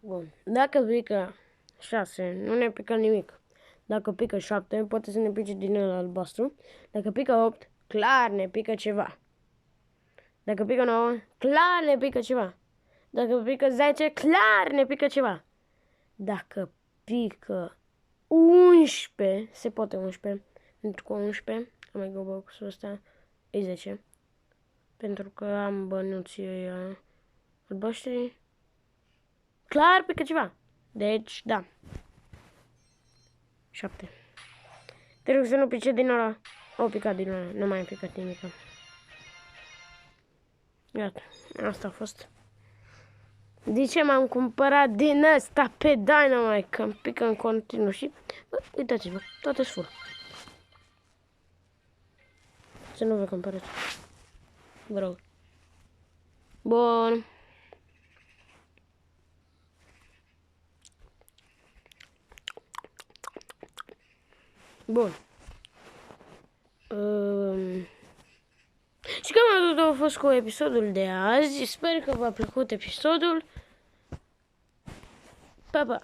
Bun. Dacă pică 6, nu ne pică nimic. Dacă pică 7, poate să ne pice din ăla albastru. Dacă pică 8, clar ne pică ceva. Dacă pică 9, clar ne pică ceva. Dacă pică 10, clar ne pică ceva. Dacă pică 11, se poate 11, pentru că 11, am mai boxul ăsta, e 10. Pentru că am bănuții ăia albaștri. Clar pică ceva. Deci, da. 7. Te rog să nu pice din ăla. O picat din ăla, nu mai am picat nimic. Iată, asta a fost. De ce m-am cumpărat din ăsta pe Dynamite? Că îmi pică în continuu și... Uitați-vă, toate sunt full. Să nu vă cumpărați. Vă rog. Bun. Bun. Și cam atât a fost cu episodul de azi. Sper că v-a plăcut episodul. Pa, pa!